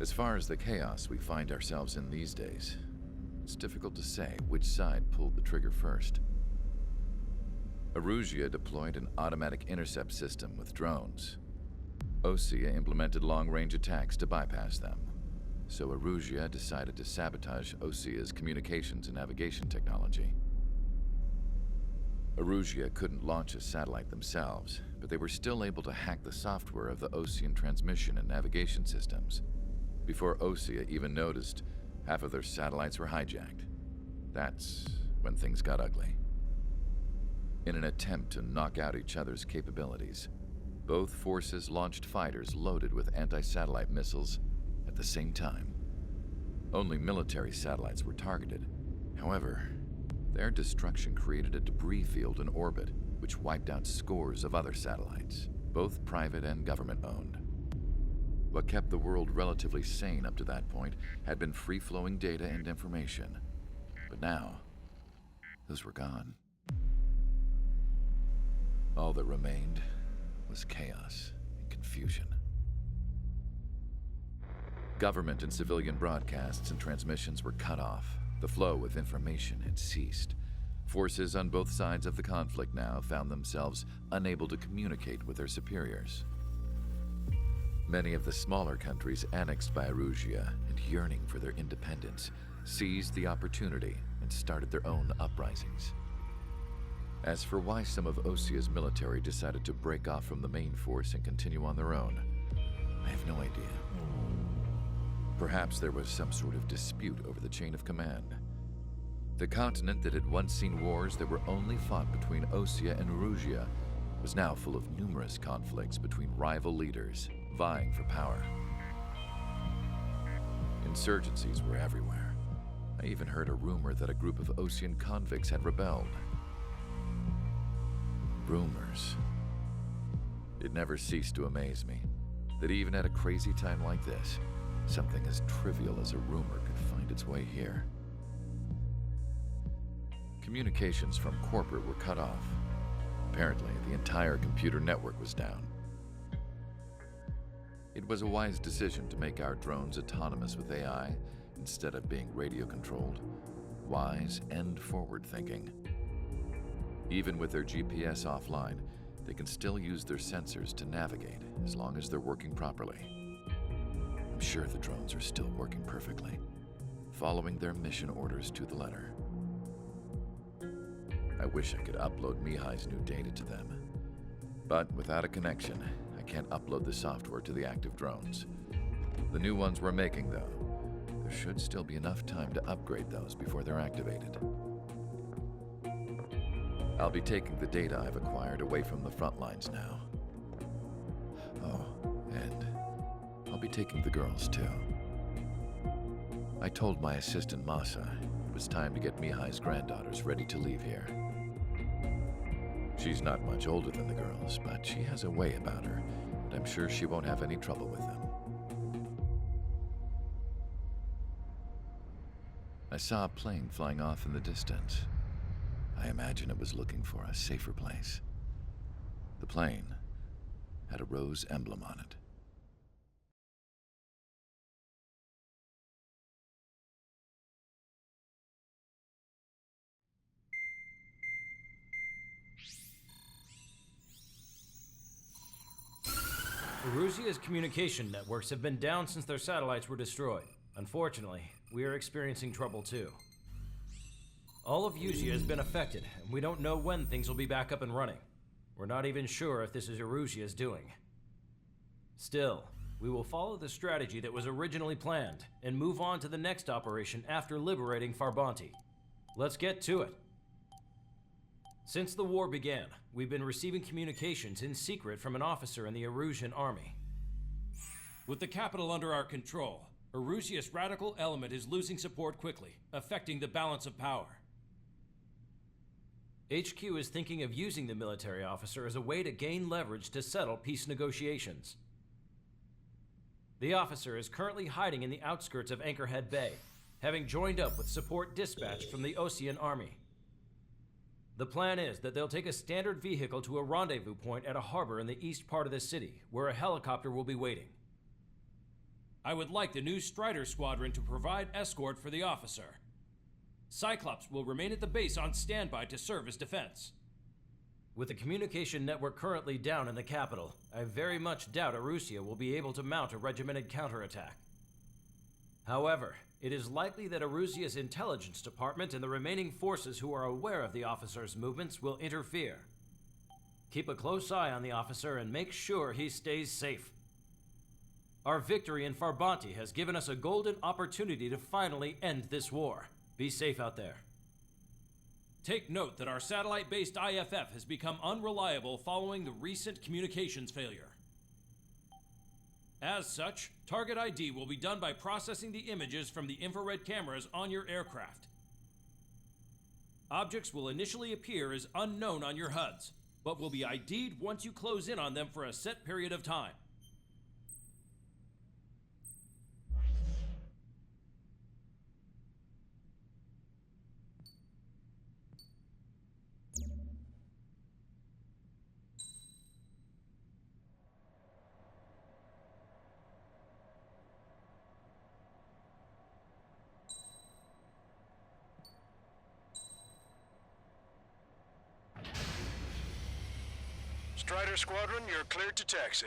As far as the chaos we find ourselves in these days, it's difficult to say which side pulled the trigger first. Erusia deployed an automatic intercept system with drones. Osea implemented long-range attacks to bypass them. So Erusia decided to sabotage Osea's communications and navigation technology. Erusia couldn't launch a satellite themselves, but they were still able to hack the software of the Osean transmission and navigation systems. Before Osea even noticed, half of their satellites were hijacked. That's when things got ugly. In an attempt to knock out each other's capabilities, both forces launched fighters loaded with anti-satellite missiles at the same time. Only military satellites were targeted. However, their destruction created a debris field in orbit, which wiped out scores of other satellites, both private and government-owned. What kept the world relatively sane up to that point had been free-flowing data and information. But now, those were gone. All that remained was chaos and confusion. Government and civilian broadcasts and transmissions were cut off. The flow of information had ceased. Forces on both sides of the conflict now found themselves unable to communicate with their superiors. Many of the smaller countries annexed by Erusia and yearning for their independence seized the opportunity and started their own uprisings. As for why some of Osea's military decided to break off from the main force and continue on their own, I have no idea. Perhaps there was some sort of dispute over the chain of command. The continent that had once seen wars that were only fought between Osea and Erusia was now full of numerous conflicts between rival leaders vying for power. Insurgencies were everywhere. I even heard a rumor that a group of Osean convicts had rebelled. Rumors. It never ceased to amaze me that even at a crazy time like this, something as trivial as a rumor could find its way here. Communications from corporate were cut off. Apparently, the entire computer network was down. It was a wise decision to make our drones autonomous with AI instead of being radio-controlled. Wise and forward-thinking. Even with their GPS offline, they can still use their sensors to navigate as long as they're working properly. I'm sure the drones are still working perfectly, following their mission orders to the letter. I wish I could upload Mihai's new data to them. But without a connection, I can't upload the software to the active drones. The new ones we're making, though, there should still be enough time to upgrade those before they're activated. I'll be taking the data I've acquired away from the front lines now. Oh, and I'll be taking the girls, too. I told my assistant Masa it was time to get Mihai's granddaughters ready to leave here. She's not much older than the girls, but she has a way about her, and I'm sure she won't have any trouble with them. I saw a plane flying off in the distance. I imagine it was looking for a safer place. The plane had a rose emblem on it. Erusia's communication networks have been down since their satellites were destroyed. Unfortunately, we are experiencing trouble too. All of Erusia has been affected, and we don't know when things will be back up and running. We're not even sure if this is Erusia's doing. Still, we will follow the strategy that was originally planned, and move on to the next operation after liberating Farbanti. Let's get to it. Since the war began, we've been receiving communications in secret from an officer in the Erusian army. With the capital under our control, Erusia's radical element is losing support quickly, affecting the balance of power. HQ is thinking of using the military officer as a way to gain leverage to settle peace negotiations. The officer is currently hiding in the outskirts of Anchorhead Bay, having joined up with support dispatched from the Osean army. The plan is that they'll take a standard vehicle to a rendezvous point at a harbor in the east part of the city, where a helicopter will be waiting. I would like the new Strider Squadron to provide escort for the officer. Cyclops will remain at the base on standby to serve as defense. With the communication network currently down in the capital, I very much doubt Arusea will be able to mount a regimented counterattack. However, it is likely that Arusea's intelligence department and the remaining forces who are aware of the officer's movements will interfere. Keep a close eye on the officer and make sure he stays safe. Our victory in Farbanti has given us a golden opportunity to finally end this war. Be safe out there. Take note that our satellite-based IFF has become unreliable following the recent communications failure. As such, target ID will be done by processing the images from the infrared cameras on your aircraft. Objects will initially appear as unknown on your HUDs, but will be ID'd once you close in on them for a set period of time. Strider Squadron, you're cleared to taxi.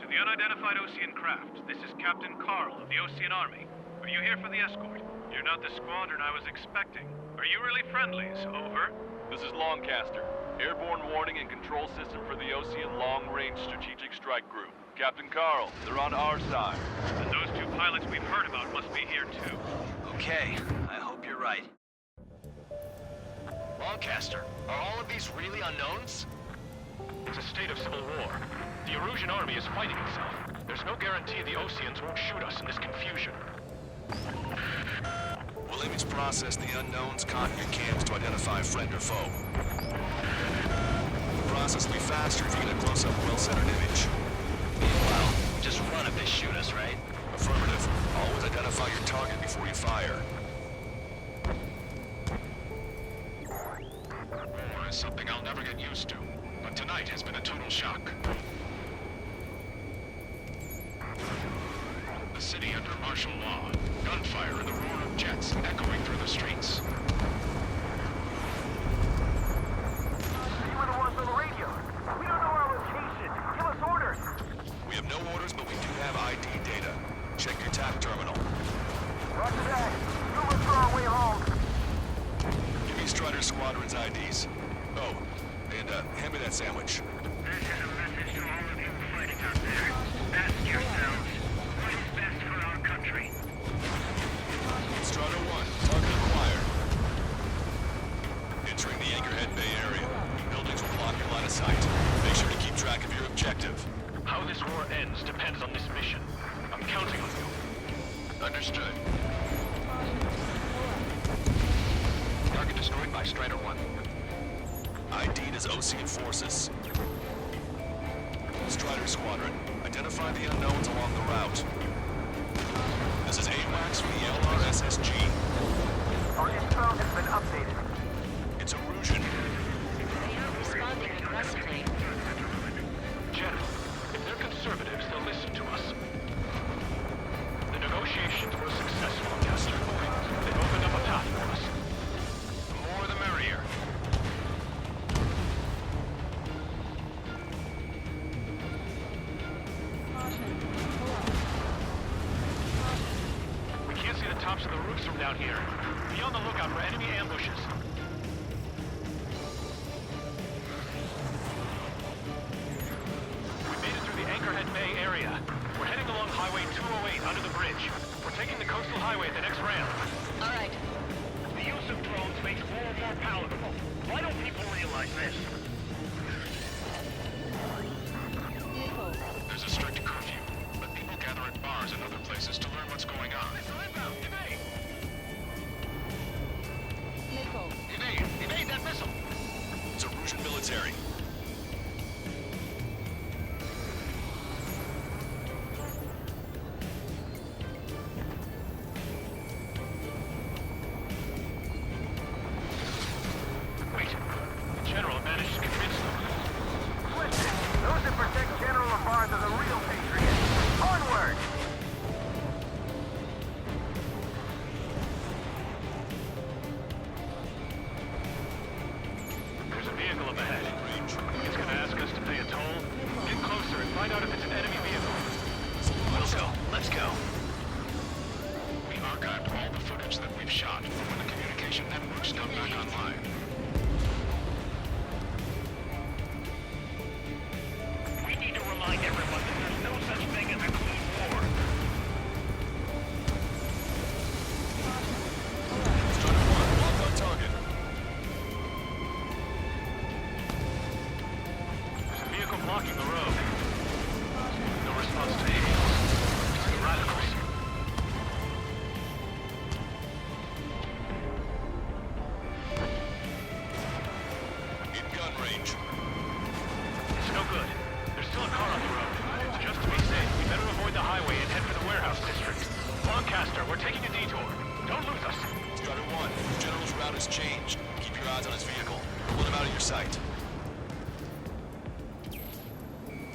To the unidentified Osean craft, this is Captain Carl of the Osean Army. Are you here for the escort? You're not the squadron I was expecting. Are you really friendlies? Over. This is Longcaster. Airborne warning and control system for the Osean Long-Range Strategic Strike Group. Captain Carl, they're on our side. And those two pilots we've heard about must be here too. Okay, I hope you're right. Longcaster, are all of these really unknowns? It's a state of civil war. The Erusian army is fighting itself. There's no guarantee the Oseans won't shoot us in this confusion. We'll image process the unknowns caught in your cams to identify friend or foe. The process will be faster if you get a close-up, well-centered image. Meanwhile, just run if they shoot us, right? Affirmative. Always identify your target before you fire. War is something I'll never get used to, but tonight has been a total shock. The city under martial law. Gunfire and the roar of jets echoing through the streets. You were the ones on the radio. We don't know our location. Give us orders. We have no orders, but we do have ID data. Check your TAC terminal. Roger that. We'll look for our way home. Give me Strider Squadron's IDs. Oh, and hand me that sandwich. This is a message to all of you fighting out there. Ask yourselves, what is best for our country? Strider 1, target acquired. Entering the Anchorhead Bay area. Buildings will block your line of sight. Make sure to keep track of your objective. How this war ends depends on this mission. I'm counting on you. Understood. Target destroyed by Strider 1. ID'd as Osean forces. Strider Squadron, identify the unknowns along the route. This is AWACS from the LRSSG. Our intel has been updated. It's Erusian. They are responding aggressively. General, if they're conservatives, they'll listen to us. The negotiations were successful, Caster. They've opened up a path for us. The more the merrier. We can't see the tops of the roofs from down here. Be on the lookout for enemy ambushes. We made it through the Anchorhead Bay area. We're heading along Highway 208 under the bridge. We're taking the coastal highway at the next ramp. All right. The use of drones makes war more palatable. Why don't people realize this? There's a strict curfew, but people gather at bars and other places to learn what's going on. shot when the communication networks come back online. We need to remind everyone that there's no such thing as a clean war. Strider 1, locked on target. There's a vehicle blocking the road. No response to hails. It's the radicals. In gun range. It's no good. There's still a car on the road. Just to be safe, we better avoid the highway and head for the warehouse district. Lancaster, we're taking a detour. Don't lose us. Strider 1, the General's route has changed. Keep your eyes on his vehicle. Pull him out of your sight.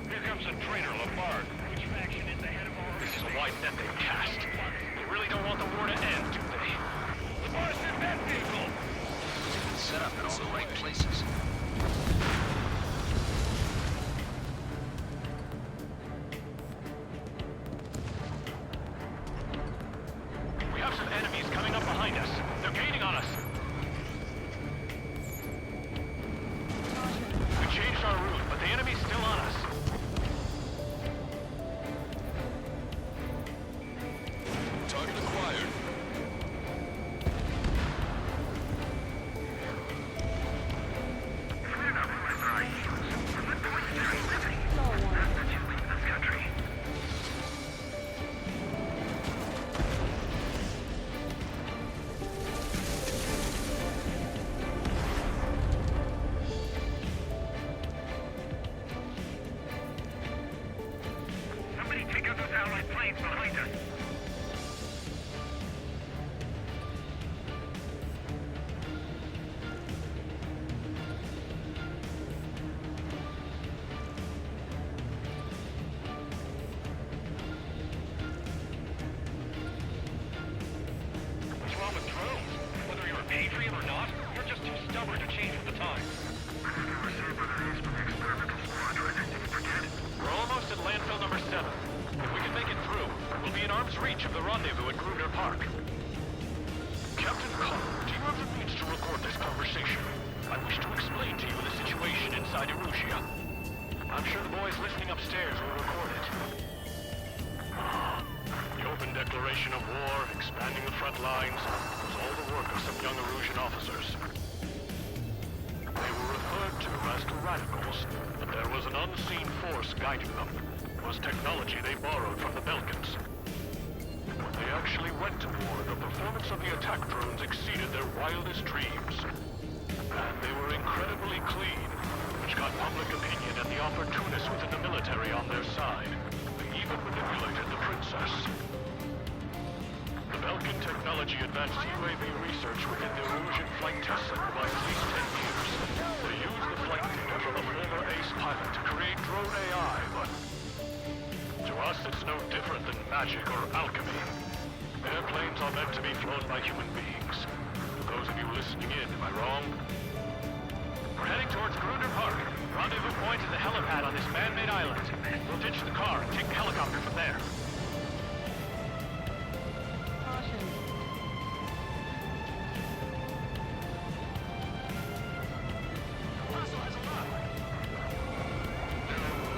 Here comes the traitor, Lamar. Which faction is the head of our... This is a wide net they've cast. They really don't want the war to end, do they? Lamar's in that vehicle! Set up in all the right places. We have some enemies coming up behind us. They're gaining on us. We changed our route, but the enemy's still on us. Target acquired. Somebody take out those Allied planes behind us. What's wrong with drones? Whether you're a patriot or not, you're just too stubborn to change with the times. We're almost at landfill number 7. If we can make it through, we'll be in arm's reach of the rendezvous at Gruner Park. Captain Carl, do you have the means to record this conversation? I wish to explain to you the situation inside Erusia. I'm sure the boys listening upstairs will record it. The open declaration of war, expanding the front lines, was all the work of some young Erusian officers. They were referred to as the radicals, but there was an unseen force guiding them. It was technology they borrowed from the Belkans. When they actually went to war, the performance of the attack drones exceeded their wildest dreams. And they were incredibly clean, which got public opinion and the opportunists within the military on their side. They even manipulated the princess. The Belkan technology advanced UAV research within the Erusian flight test center by at least 10 years. They used the flight data from a former ace pilot to create drone AI, but to us it's no different than magic or alchemy. Airplanes are meant to be flown by human beings. For those of you listening in, am I wrong? We're heading towards Gruner Park. Rendezvous point is the helipad on this man-made island. We'll ditch the car and take the helicopter from there.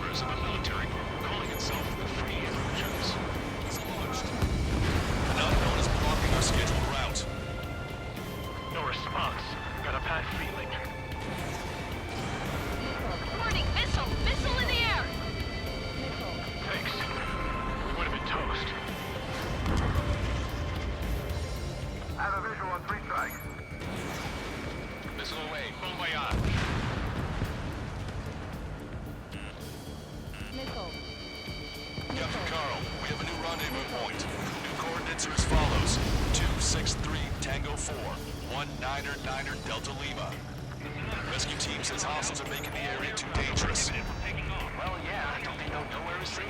There is a military group calling itself the Free Erusians. It's launched. An unknown is blocking our scheduled route. No response. Got a bad feeling. Warning! Missile! Missile in the air! Thanks. We would have been toast. I have a visual on 3 strikes. Missile away. Bon voyage. Captain Carl, we have a new rendezvous point. New coordinates are as follows. 263 Tango 4, 19er Delta Lima. Rescue team says hostiles are making the area too dangerous. Well, yeah, don't they know nowhere is safe?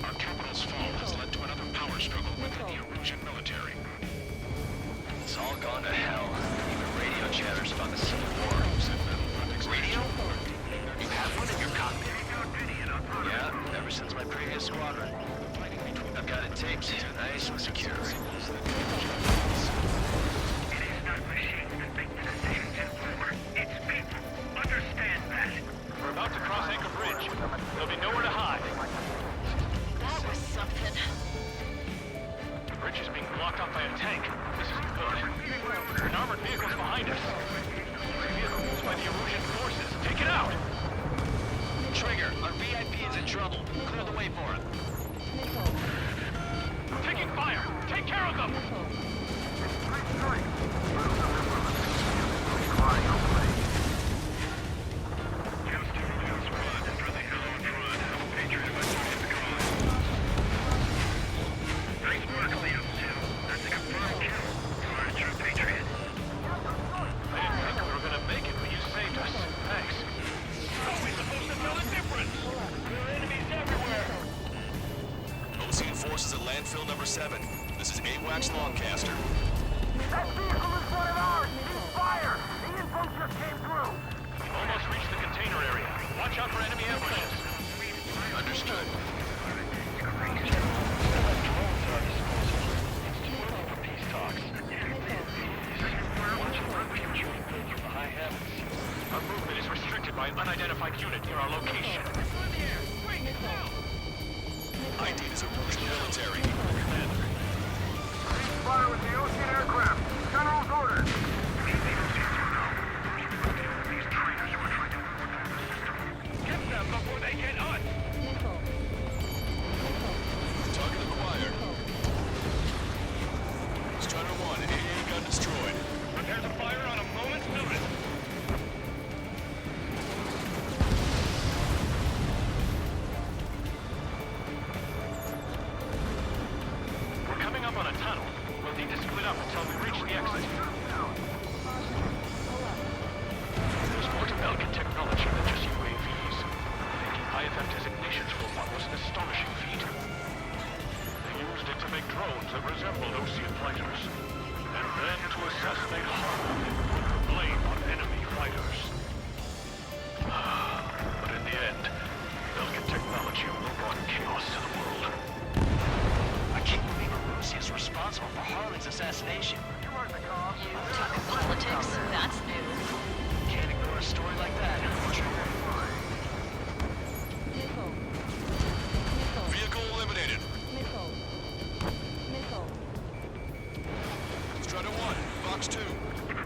Our capital's fall has led to another power struggle within the Erusian military. It's all gone to hell. Even radio chatters about the Civil War. Radio? You have one in your cockpit? Yeah, ever since my previous squadron. I've and taped, nice and secure. It is not machines that make the decisions in war. It's people. Understand that. We're about to cross Anchor Bridge. There'll be nowhere to hide. That was something. The bridge is being blocked off by a tank. This isn't good. An armored vehicle's behind us. It's a vehicle used by the Erusian forces. Take it out! Trigger, our VIP is in trouble. Clear the way for him. Taking fire! Take care of them! I didn't think we were gonna make it, but you saved us. Thanks. How are we supposed to tell the difference? There are enemies everywhere! Ocean forces at landfill number 7. This is AWACS Longcaster. That vehicle is one of ours! He's fire! The info just came through! We've almost reached the container area. Watch out for enemy ambushes. Understood. Our movement is restricted by an unidentified unit near our location. ID is Erusian military. Fire with the Ocean aircraft! General's orders! Get them before they get us! Target acquired. Strider 1, AA gun destroyed. Prepare to fire on a moment's notice. We're coming up on a tunnel. We'll need to split up until we reach the exit. There's more to Belgian technology than just UAVs. Taking IFF designations for one was an astonishing feat. They used it to make drones that resembled Ocean fighters. And then to assassinate Harlem and put the blame on enemy fighters. But in the end, Belgian technology only brought chaos to the world. I can't believe Erusia is responsible for Harley's assassination. Talking politics? That's news. Can't ignore a story like that. Vehicle eliminated. Strider 1, Box 2.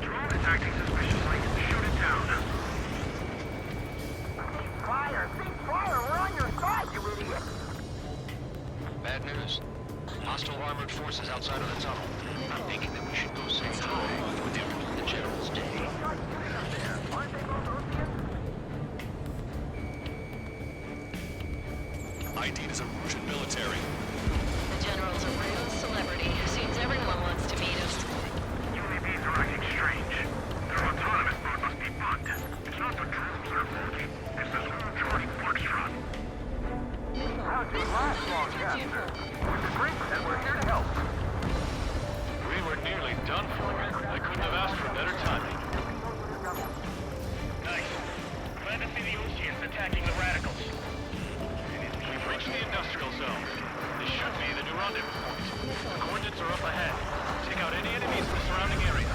Drone is acting suspiciously. Shoot it down. Fire! Cease fire! We're on your side, you idiot! Bad news. Hostile armored forces outside of the tunnel. I'm thinking that we should go say hi with them on the General's Day. Aren't they both Oceans? ID is Erusian military. The General's a real celebrity. Seems everyone wants to meet him. UAVs are acting strange. Their autonomous mode must be bugged. It's not the drones that are faulty. It's the long-charged Foxtrot. How'd you last long, Caster? With the great that we're here to help. We were nearly done for. I couldn't have asked for better timing. Nice. Glad to see the Oceans attacking the radicals. We've reached the industrial zone. This should be the new rendezvous point. The coordinates are up ahead. Take out any enemies in the surrounding area.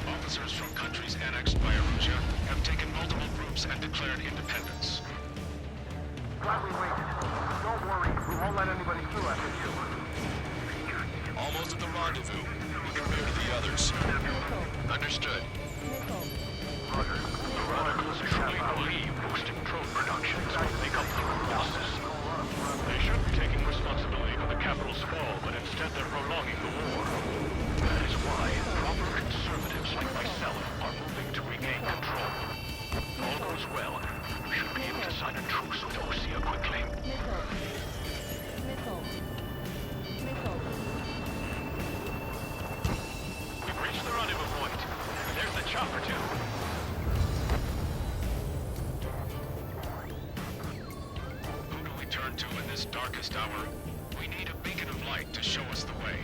Officers from countries annexed by Erusia have taken multiple groups and declared independence. Glad we waited. Don't worry, we won't let anybody through after you. Almost at the rendezvous, compared to the others. Understood. The radicals truly believe boosting drone production is going to make up for their losses. They should be taking responsibility for the capital's fall, but instead they're prolonging the war. That is why proper conservatives like myself are moving to regain control. If all goes well, we should be able to sign a truce with Osea quickly. We've reached the rendezvous point. There's the chopper, too. Who do we turn to in this darkest hour? We need a beacon of light to show us the way.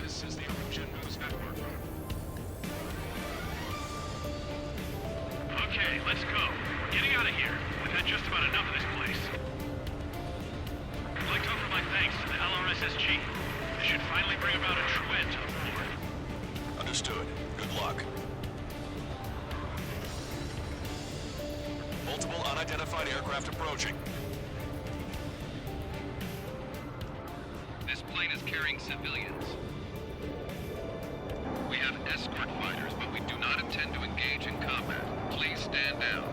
This is the Erusian News Network. Look Okay, let's go. We're getting out of here. We've had just about enough of this place. I'd like to offer my thanks to the LRSSG. This should finally bring about a true end to the war. Understood. Good luck. Multiple unidentified aircraft approaching. This plane is carrying civilians. We have escort fighters, but we do not intend to engage in combat. Please stand down.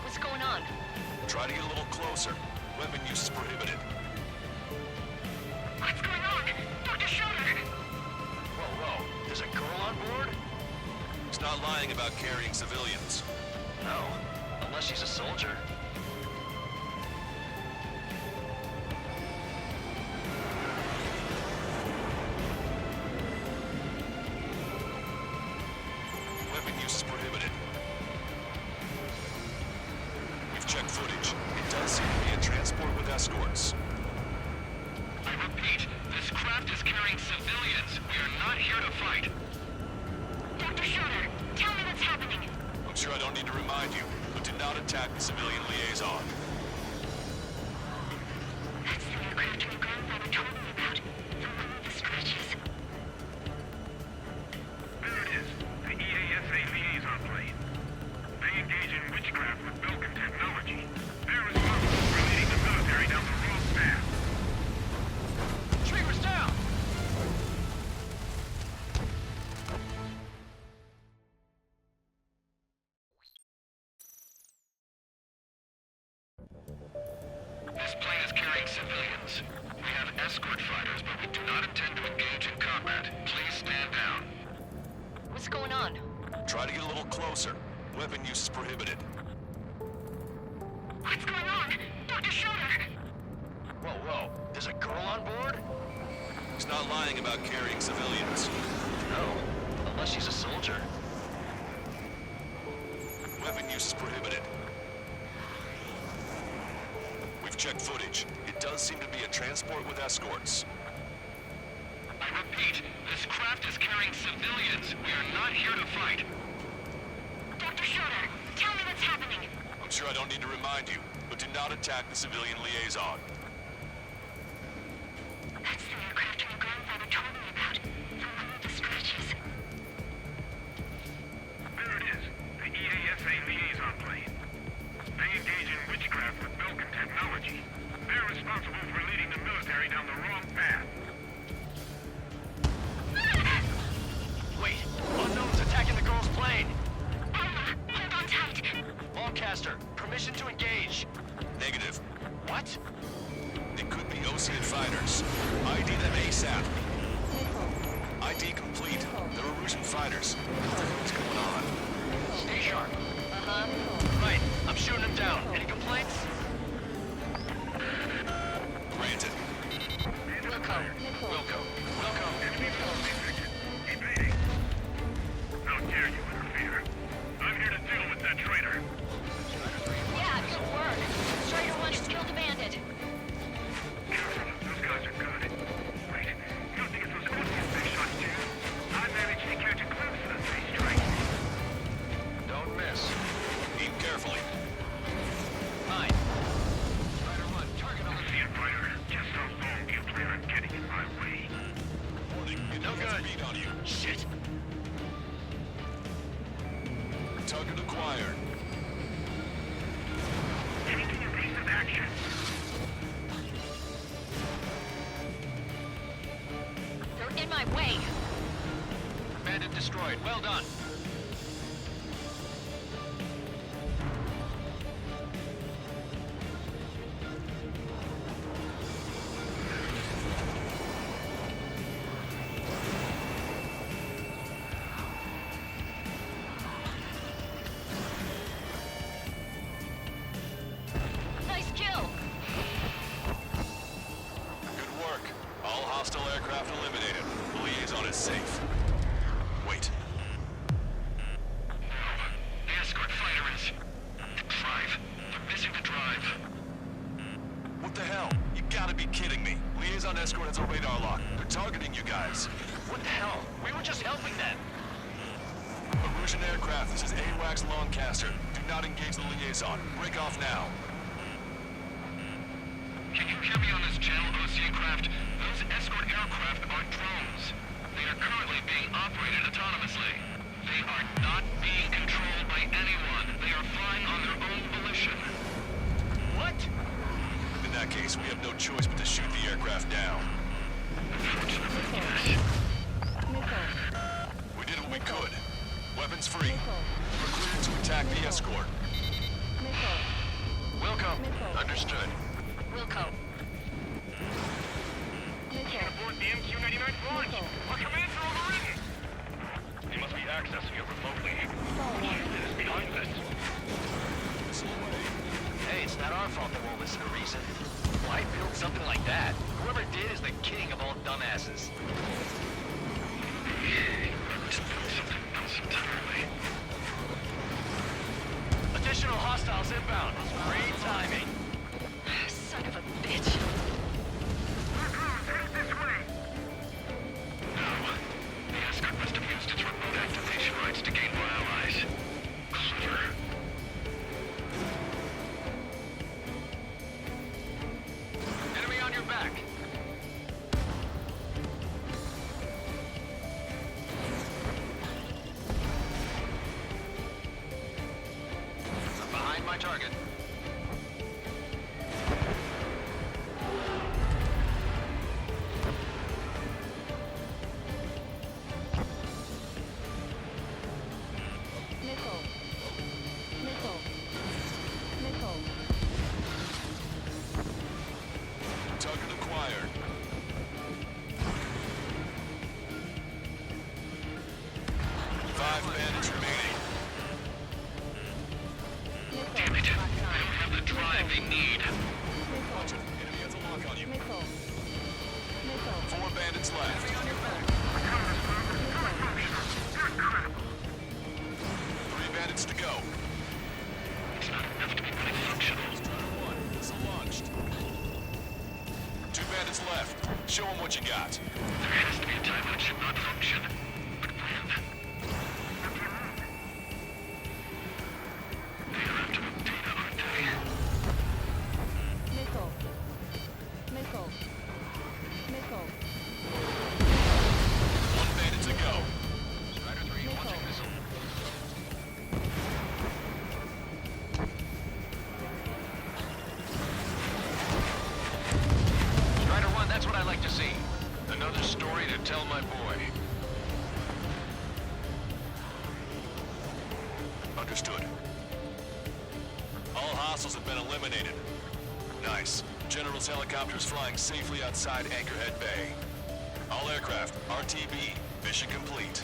What's going on? Try to get a little closer. Weapon use is prohibited. What's going on? Dr. Schroeder! Whoa. There's a girl on board? He's not lying about carrying civilians. No, unless she's a soldier. Weapon use is prohibited. We've checked footage. It does seem to be a transport with escorts. I repeat, this craft is carrying civilians. We are not here to fight. Dr. Schroeder, tell me what's happening. I'm sure I don't need to remind you, but do not attack the civilian liaison. That's the aircraft your grandfather told me about. The one with the scratches. There it is. The EASA liaison plane. They engage in witchcraft with Belkin technology. They're responsible for leading the military down the wrong path. Trigger's down! This plane is carrying civilians. We have escort fighters, but we do not intend to engage in combat. Please stand down. What's going on? Try to get a little closer. Weapon use is prohibited. What's going on? Dr. Schroeder! Whoa. There's a girl on board? He's not lying about carrying civilians. No, unless she's a soldier. Weapon use is prohibited. We've checked footage. It does seem to be a transport with escorts. I repeat, this craft is carrying civilians. We are not here to fight. Dr. Schroeder, tell me what's happening. I'm sure I don't need to remind you, but do not attack the civilian liaison. That's the aircraft your grandfather told me about. The one with the scratches. There it is. The EASA liaison plane. They engage in witchcraft with Belkin technology. They're responsible for leading the military down the wrong path. Wait, unknown's attacking the girl's plane. Hold on tight. Lancaster, permission to engage. Negative. What? It could be Ocean fighters. ID them ASAP. ID complete. They're Erusian fighters. What's going on? Stay sharp. Uh-huh. Right, I'm shooting him down. Any complaints? Granted. Wilco. Wilco. Enemy force detected. Evading. How dare you interfere? I'm here to deal with that traitor. Yeah, good work. Strider 1 has killed a bandit. Careful, those guys are good. Wait, you don't think it's those Ocean they shot too? I managed to catch a glimpse of the three strikes. Don't miss. Aim carefully. Fine. Strider 1, target on See it, fighter. Just how long do you plan on getting in my way? Warning. No good. Read on you. Shit. Target acquired. Taking evasive action. They're in my way. Bandit destroyed. Well done. Nice kill. Good work. All hostile aircraft eliminated. The liaison is safe. Wait. The escort fighter is... The drive. They're missing the drive. What the hell? You gotta be kidding me. Liaison escort has a radar lock. They're targeting you guys. What the hell? We were just helping them. Erusian aircraft, this is AWACS Lancaster. Do not engage the liaison. Break off now. Can you hear me on this channel, OC craft? Those escort aircraft are drones. They are currently being operated autonomously. They are not being controlled by anyone. They are flying on their own volition. What? In that case, we have no choice but to shoot the aircraft down. Unfortunately, yes. We did what we could. Weapons free. We're cleared to attack the escort. Wilco. Understood. Wilco. Can't abort the MQ-99 launch. Our commands are overridden. They must be accessing it remotely. Houston is behind this. Hey, it's not our fault they won't listen to reason. Why build something like that? Whoever did is the king of all dumbasses. Just build something else entirely. Additional hostiles inbound. Great timing. Son of a bitch. No. The escort must have used its remote activation rights to gain more allies. Clever. Enemy on your back. I'm behind my target. Target acquired. Five bandits remaining. Damn it. They don't have the drive they need. Enemy has a lock on you. Four bandits left. Three bandits to go. It's not enough to be fully functional. Strider 1, missile launched. Two bandits left. Show them what you got. There has to be a time when it should not function. But when? They are after the data, aren't they? One bandit to go. Strider 3, launching missile. Strider 1, that's what I like to see. Another story to tell my boy. Understood. All hostiles have been eliminated. Nice. General's helicopter is flying safely outside Anchorhead Bay. All aircraft, RTB, mission complete.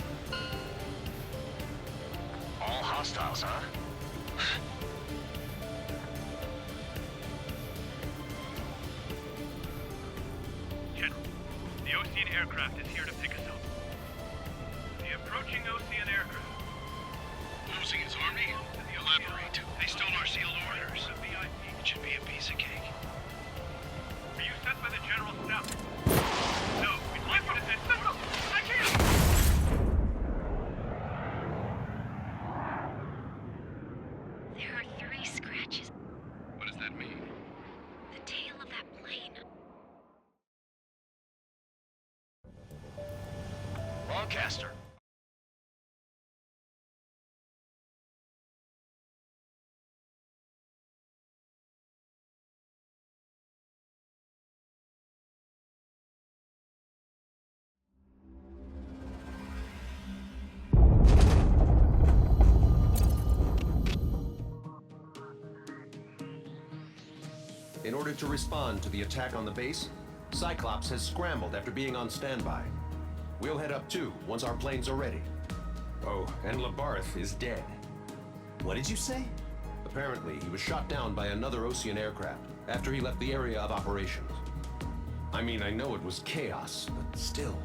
All hostiles, huh? General, the Ocean aircraft is here to pick us up. The approaching Ocean aircraft. Losing his army? Elaborate. They stole our sealed orders. It should be a piece of cake. Are you sent by the General Staff? No, we'd like you to send someone. I can't! There are 3 scratches. What does that mean? The tail of that plane. Lancaster. In order to respond to the attack on the base, Cyclops has scrambled after being on standby. We'll head up too, once our planes are ready. Oh, and Labarth is dead. What did you say? Apparently, he was shot down by another Ocean aircraft after he left the area of operations. I mean, I know it was chaos, but still.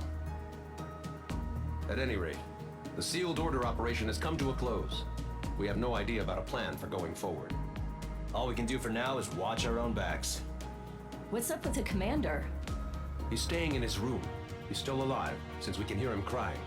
At any rate, the sealed order operation has come to a close. We have no idea about a plan for going forward. All we can do for now is watch our own backs. What's up with the commander? He's staying in his room. He's still alive, since we can hear him crying.